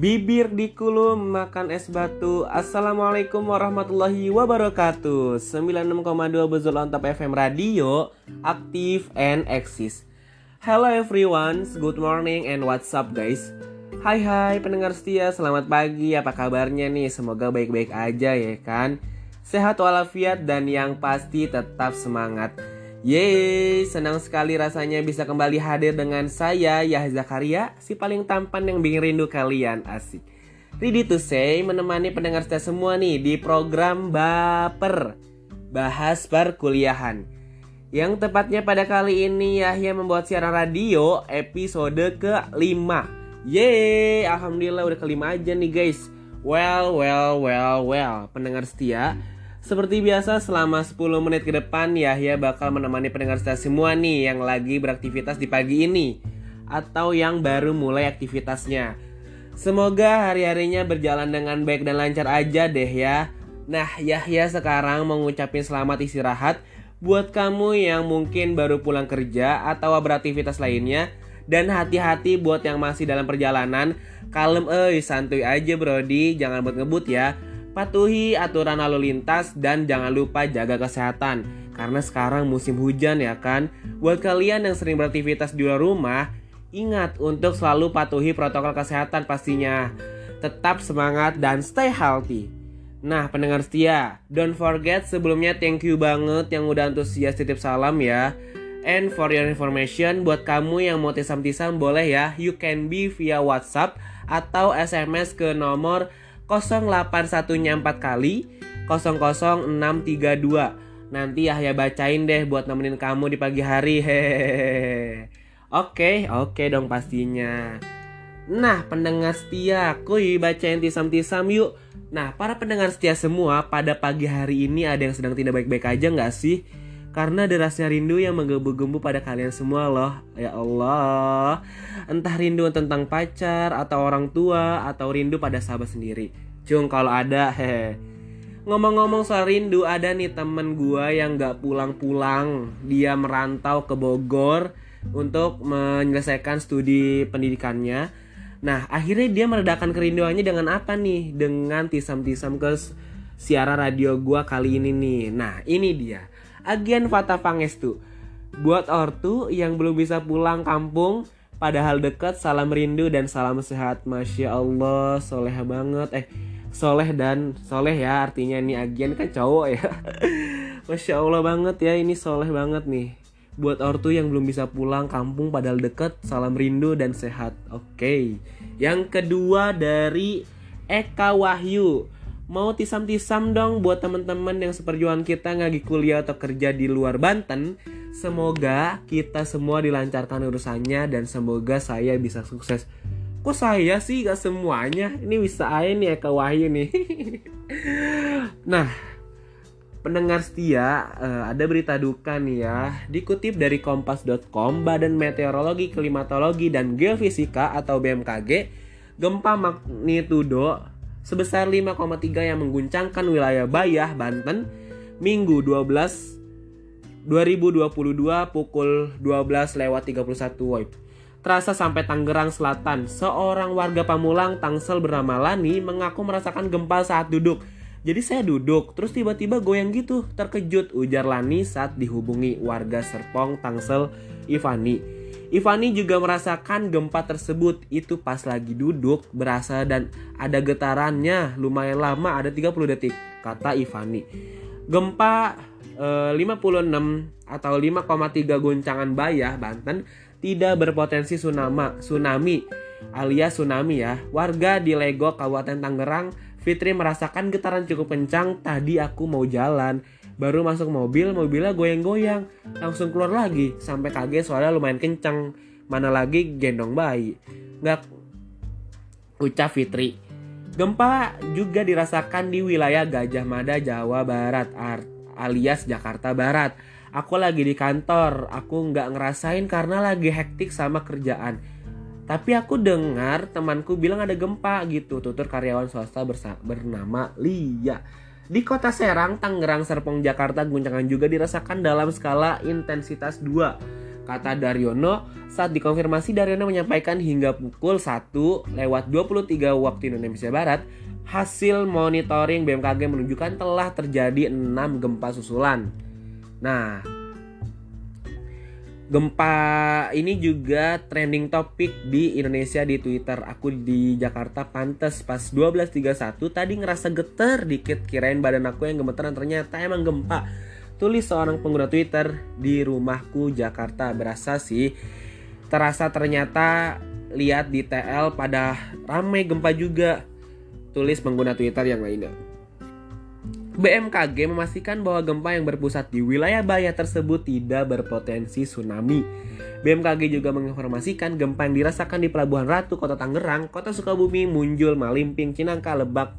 Bibir dikulum makan es batu. Assalamualaikum warahmatullahi wabarakatuh. 96,2 Bezul on Top FM Radio, aktif and eksis. Hello everyone, good morning and what's up guys. Hai pendengar setia, selamat pagi. Apa kabarnya nih? Semoga baik-baik aja ya kan. Sehat walafiat dan yang pasti tetap semangat. Yeay, senang sekali rasanya bisa kembali hadir dengan saya, Yahya Zakaria, si paling tampan yang bikin rindu kalian, asik. Ready to say, menemani pendengar setia semua nih di program Baper, bahas perkuliahan. Yang tepatnya pada kali ini Yahya membuat siaran radio episode ke-5. Yeay, alhamdulillah udah ke-5 aja nih guys. Well, pendengar setia, seperti biasa selama 10 menit ke depan Yahya bakal menemani pendengar setia semua nih yang lagi beraktivitas di pagi ini atau yang baru mulai aktivitasnya. Semoga hari-harinya berjalan dengan baik dan lancar aja deh ya. Nah, Yahya sekarang mau ngucapin selamat istirahat buat kamu yang mungkin baru pulang kerja atau beraktivitas lainnya. Dan hati-hati buat yang masih dalam perjalanan. Kalem santuy aja brodi, jangan buat ngebut ya. Patuhi aturan lalu lintas dan jangan lupa jaga kesehatan. Karena sekarang musim hujan ya kan. Buat kalian yang sering beraktivitas di luar rumah, ingat untuk selalu patuhi protokol kesehatan pastinya. Tetap semangat dan stay healthy. Nah pendengar setia, don't forget sebelumnya thank you banget yang udah antusias titip salam ya. And for your information, buat kamu yang mau tisam-tisam boleh ya. You can be via WhatsApp atau SMS ke nomor 0814 kali 00632. Nanti Yahya bacain deh buat nemenin kamu di pagi hari. Hehehe. Oke dong pastinya. Nah pendengar setia, kuy bacain tisam-tisam yuk. Nah para pendengar setia semua, pada pagi hari ini ada yang sedang tidak baik-baik aja gak sih? Karena derasnya rindu yang menggebu-gebu pada kalian semua loh. Ya Allah. Entah rindu tentang pacar atau orang tua atau rindu pada sahabat sendiri. Cung kalau ada Ngomong-ngomong soal rindu, ada nih temen gua yang gak pulang-pulang. Dia merantau ke Bogor untuk menyelesaikan studi pendidikannya. Nah akhirnya dia meredakan kerinduannya dengan apa nih? Dengan tisam-tisam ke siaran radio gua kali ini nih. Nah ini dia Agian Fata Pangestu. Buat ortu yang belum bisa pulang kampung padahal dekat, salam rindu dan salam sehat. Masya Allah, soleh banget. Soleh dan soleh ya, artinya ini Agian kan cowok ya. Masya Allah banget ya, ini soleh banget nih. Buat ortu yang belum bisa pulang kampung padahal dekat, salam rindu dan sehat. Oke. Yang kedua dari Eka Wahyu. Mau tisam-tisam dong buat teman-teman yang seperjuangan kita ngagi kuliah atau kerja di luar Banten. Semoga kita semua dilancarkan urusannya dan semoga saya bisa sukses. Kok saya sih gak semuanya? Ini bisa aja nih Eka Wahyu nih. Nah pendengar setia, ada berita duka nih ya. Dikutip dari kompas.com, Badan Meteorologi, Klimatologi dan Geofisika atau BMKG, gempa magnitudo sebesar 5,3 yang mengguncangkan wilayah Bayah, Banten, Minggu 2022 pukul 12:31 WIB. Terasa sampai Tangerang Selatan. Seorang warga Pamulang, Tangsel bernama Lani mengaku merasakan gempa saat duduk. Jadi saya duduk, terus tiba-tiba goyang gitu. Terkejut, ujar Lani saat dihubungi warga Serpong, Tangsel, Ivani. Ivani juga merasakan gempa tersebut. Itu pas lagi duduk berasa dan ada getarannya lumayan lama, ada 30 detik, kata Ivani. Gempa 56 atau 5,3 guncangan Bayah, Banten tidak berpotensi tsunami alias tsunami ya. Warga di Legok, Kabupaten Tangerang, Fitri merasakan getaran cukup kencang. Tadi aku mau jalan, baru masuk mobilnya goyang-goyang, langsung keluar lagi sampai kaget soalnya lumayan kencang. Mana lagi gendong bayi. Nggak, ucap Fitri. Gempa juga dirasakan di wilayah Gajah Mada, Jawa Barat alias Jakarta Barat. Aku lagi di kantor, aku nggak ngerasain karena lagi hektik sama kerjaan. Tapi aku dengar temanku bilang ada gempa gitu, tutur karyawan swasta bernama Lia. Di kota Serang, Tangerang, Serpong, Jakarta, guncangan juga dirasakan dalam skala intensitas 2. kata Daryono. Saat dikonfirmasi, Daryono menyampaikan hingga pukul 1:23 waktu Indonesia Barat, hasil monitoring BMKG menunjukkan telah terjadi 6 gempa susulan. Nah, gempa ini juga trending topik di Indonesia di Twitter. Aku di Jakarta pantes pas 12.31 tadi ngerasa geter dikit, kirain badan aku yang gemeteran, ternyata emang gempa. Tulis seorang pengguna Twitter di rumahku Jakarta. Berasa sih, terasa ternyata lihat di TL pada ramai gempa juga. Tulis pengguna Twitter yang lainnya. BMKG memastikan bahwa gempa yang berpusat di wilayah bahaya tersebut tidak berpotensi tsunami. BMKG juga menginformasikan gempa yang dirasakan di Pelabuhan Ratu, Kota Tangerang, Kota Sukabumi, Munjul, Malimping, Cinangka, Lebak,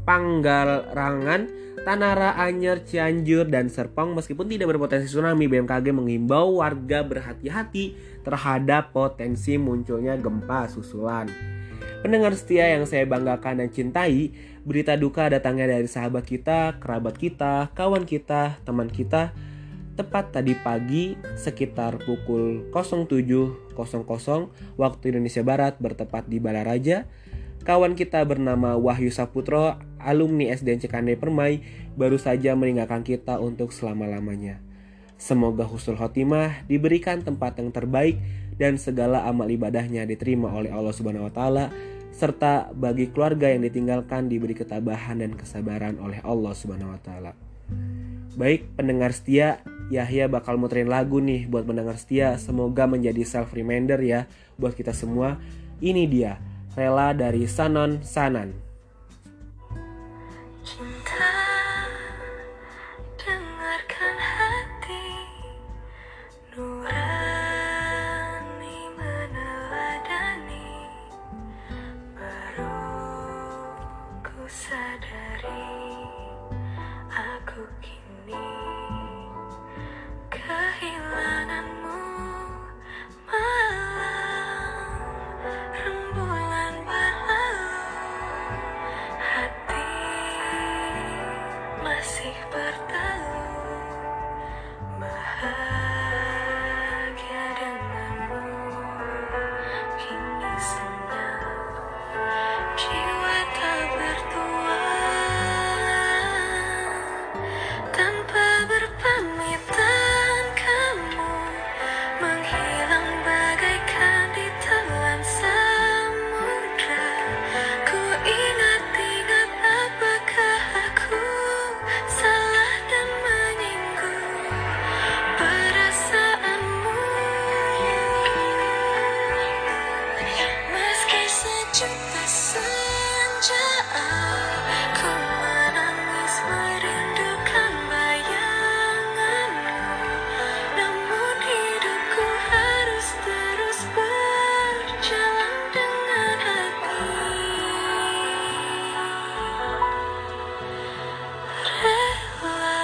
Panggarangan, Tanara, Anyer, Cianjur, dan Serpong meskipun tidak berpotensi tsunami. BMKG mengimbau warga berhati-hati terhadap potensi munculnya gempa susulan. Pendengar setia yang saya banggakan dan cintai, berita duka datangnya dari sahabat kita, kerabat kita, kawan kita, teman kita. Tepat tadi pagi sekitar pukul 07.00 waktu Indonesia Barat bertepat di Balaraja, kawan kita bernama Wahyu Saputro, alumni SDN Cikande Permai, baru saja meninggalkan kita untuk selama-lamanya. Semoga husnul khotimah, diberikan tempat yang terbaik, dan segala amal ibadahnya diterima oleh Allah Subhanahu wa Ta'ala, serta bagi keluarga yang ditinggalkan diberi ketabahan dan kesabaran oleh Allah Subhanahu wa Ta'ala. Baik pendengar setia, Yahya bakal muterin lagu nih buat pendengar setia, semoga menjadi self reminder ya buat kita semua. Ini dia, Rela dari Sanon Sanan. Cinta, dengarkan hati nurani meneladani, baru ku sadari aku kini kehilanganmu. Malam rembulan berlalu, hati masih berteluh, bahagia denganmu kini senyap, jiwa tak bertuan. Tanpa berpamitan kamu menghilang bagaikan ditelan samudra. Ku ingat-ingat apakah aku salah dan menyinggung perasaanmu. Meski sejuta senja aku menangis merindukan bayanganmu, namun hidupku harus terus berjalan dengan hati rela.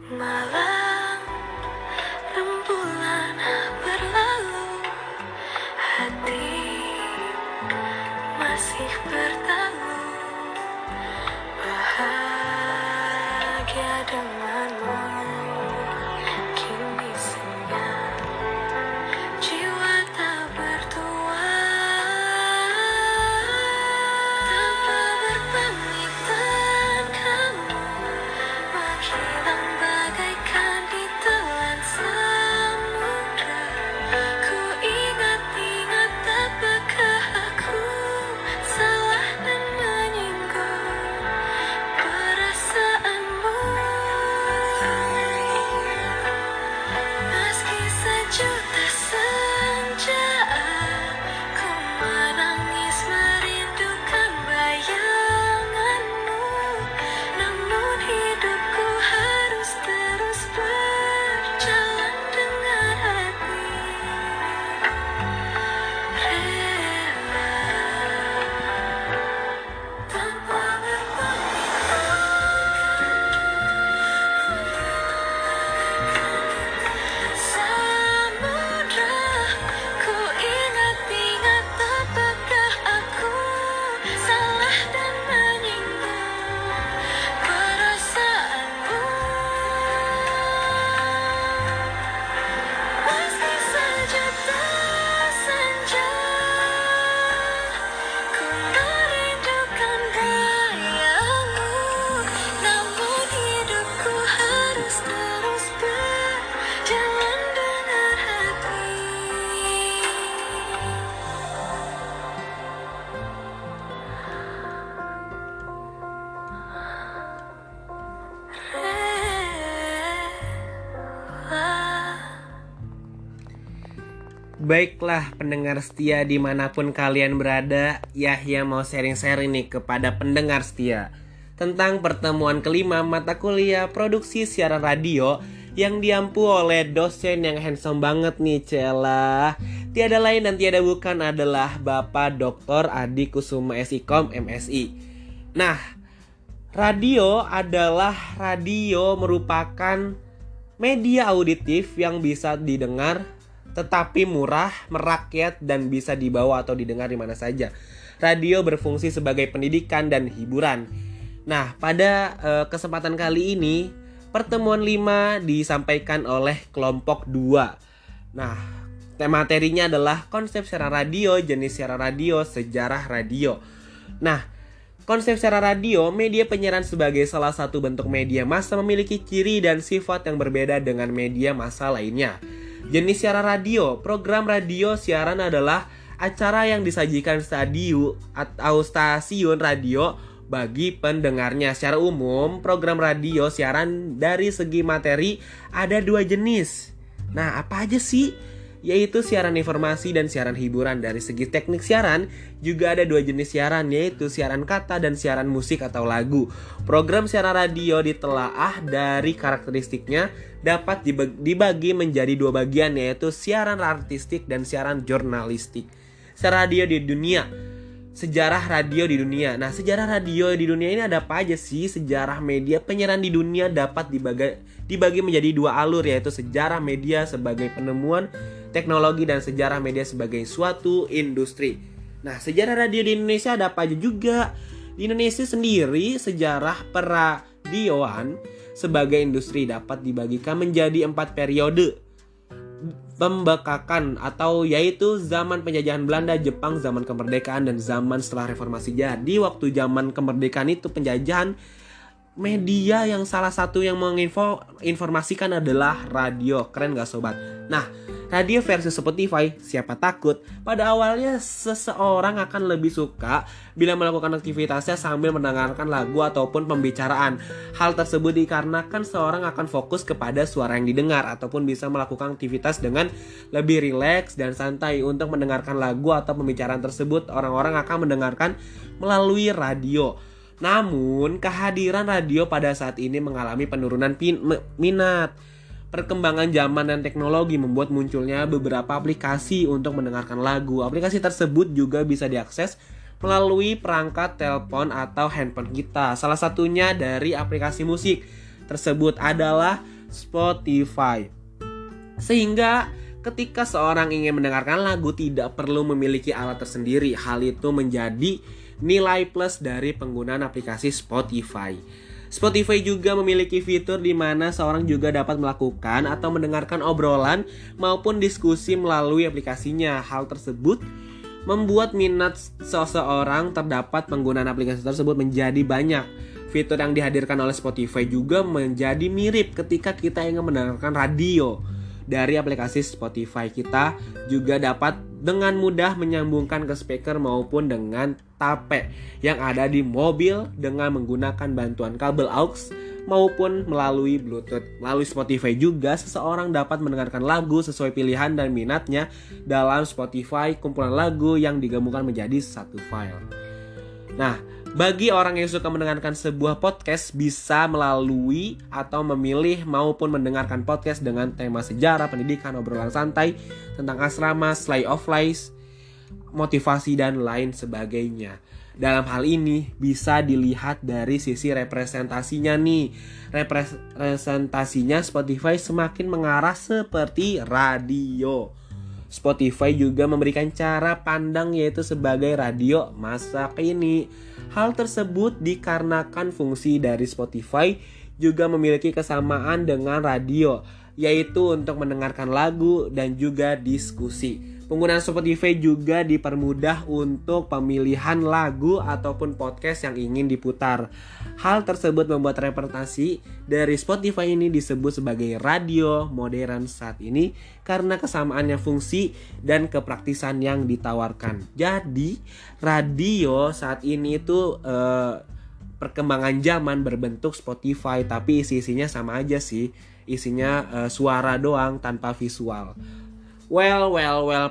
Malam rembulan berlalu, hati masih berteluh, bahagia denganmu kini senyap, jiwa tak bertuan. Tanpa berpamitan kamu menghilang bagaikan ditelan samudra. Ku ingat-ingat apakah aku salah dan menyinggung perasaanmu. Baiklah pendengar setia dimanapun kalian berada, Yahya mau sharing-sharing nih kepada pendengar setia tentang pertemuan kelima mata kuliah produksi siaran radio yang diampu oleh dosen yang handsome banget nih, celah. Tiada lain dan tiada bukan adalah Bapak Dr. Adi Kusuma SIKOM MSI. Nah, radio merupakan media auditif yang bisa didengar tetapi murah, merakyat, dan bisa dibawa atau didengar di mana saja. Radio berfungsi sebagai pendidikan dan hiburan. Nah, pada kesempatan kali ini, pertemuan 5 disampaikan oleh kelompok 2. Nah, materinya adalah konsep siaran radio, jenis siaran radio, sejarah radio. Nah, konsep siaran radio, media penyiaran sebagai salah satu bentuk media massa memiliki ciri dan sifat yang berbeda dengan media massa lainnya. Jenis siaran radio, program radio siaran adalah acara yang disajikan stasiun radio bagi pendengarnya. Secara umum, program radio siaran dari segi materi ada 2 jenis. Nah, apa aja sih? Yaitu siaran informasi dan siaran hiburan. Dari segi teknik siaran juga ada 2 jenis siaran, yaitu siaran kata dan siaran musik atau lagu. Program siaran radio ditelaah dari karakteristiknya dapat dibagi menjadi 2 bagian, yaitu siaran artistik dan siaran jurnalistik. Siaran radio di dunia, sejarah radio di dunia. Nah, sejarah radio di dunia ini ada apa aja sih? Sejarah media penyiaran di dunia dapat dibagi menjadi 2 alur, yaitu sejarah media sebagai penemuan teknologi dan sejarah media sebagai suatu industri. Nah, sejarah radio di Indonesia ada apa aja juga? Di Indonesia sendiri, sejarah peradioan sebagai industri dapat dibagikan menjadi 4 periode pembekakan, atau yaitu zaman penjajahan Belanda, Jepang, zaman kemerdekaan, dan zaman setelah reformasi. Jadi waktu zaman kemerdekaan itu penjajahan, media yang salah satu yang menginformasikan adalah radio. Keren gak sobat? Nah, radio versi Spotify, siapa takut pada awalnya seseorang akan lebih suka bila melakukan aktivitasnya sambil mendengarkan lagu ataupun pembicaraan. Hal tersebut dikarenakan seorang akan fokus kepada suara yang didengar ataupun bisa melakukan aktivitas dengan lebih rileks dan santai. Untuk mendengarkan lagu atau pembicaraan tersebut, orang-orang akan mendengarkan melalui radio. Namun, kehadiran radio pada saat ini mengalami penurunan minat. Perkembangan zaman dan teknologi membuat munculnya beberapa aplikasi untuk mendengarkan lagu. Aplikasi tersebut juga bisa diakses melalui perangkat telepon atau handphone kita. Salah satunya dari aplikasi musik tersebut adalah Spotify. Sehingga ketika seorang ingin mendengarkan lagu tidak perlu memiliki alat tersendiri. Hal itu menjadi nilai plus dari penggunaan aplikasi Spotify. Spotify juga memiliki fitur di mana seorang juga dapat melakukan atau mendengarkan obrolan maupun diskusi melalui aplikasinya. Hal tersebut membuat minat seseorang terdapat penggunaan aplikasi tersebut menjadi banyak. Fitur yang dihadirkan oleh Spotify juga menjadi mirip ketika kita ingin mendengarkan radio. Dari aplikasi Spotify kita juga dapat dengan mudah menyambungkan ke speaker maupun dengan tape yang ada di mobil dengan menggunakan bantuan kabel aux maupun melalui Bluetooth. Melalui Spotify juga seseorang dapat mendengarkan lagu sesuai pilihan dan minatnya dalam Spotify, kumpulan lagu yang digabungkan menjadi satu file. Nah, bagi orang yang suka mendengarkan sebuah podcast bisa melalui atau memilih maupun mendengarkan podcast dengan tema sejarah, pendidikan, obrolan santai tentang asrama, slice of life, motivasi, dan lain sebagainya. Dalam hal ini bisa dilihat dari sisi representasinya nih. Representasinya Spotify semakin mengarah seperti radio. Spotify juga memberikan cara pandang yaitu sebagai radio masa kini. Hal tersebut dikarenakan fungsi dari Spotify juga memiliki kesamaan dengan radio, yaitu untuk mendengarkan lagu dan juga diskusi. Penggunaan Spotify juga dipermudah untuk pemilihan lagu ataupun podcast yang ingin diputar. Hal tersebut membuat representasi dari Spotify ini disebut sebagai radio modern saat ini karena kesamaannya fungsi dan kepraktisan yang ditawarkan. Jadi, radio saat ini itu perkembangan zaman berbentuk Spotify, tapi isi-isinya sama aja sih. Isinya suara doang tanpa visual. Well,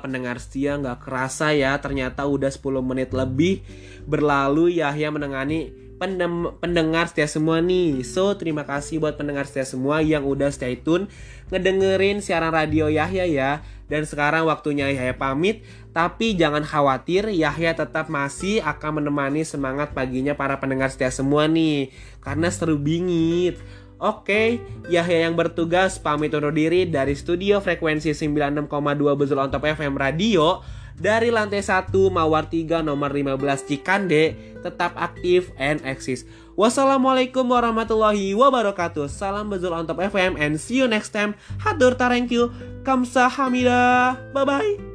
pendengar setia, nggak kerasa ya, ternyata udah 10 menit lebih berlalu Yahya menengani pendengar setia semua nih. So, terima kasih buat pendengar setia semua yang udah stay tune ngedengerin siaran radio Yahya ya. Dan sekarang waktunya Yahya pamit, tapi jangan khawatir, Yahya tetap masih akan menemani semangat paginya para pendengar setia semua nih, karena seru bingit. Oke, Yahya yang bertugas pamit undur diri dari studio frekuensi 96,2 Bezel on Top FM Radio dari lantai 1 Mawar 3 nomor 15 Cikande. Tetap aktif and eksis. Wassalamualaikum warahmatullahi wabarakatuh. Salam Bezel on Top FM and see you next time. Hatur tarengkyu. Kamsahamnida. Bye bye.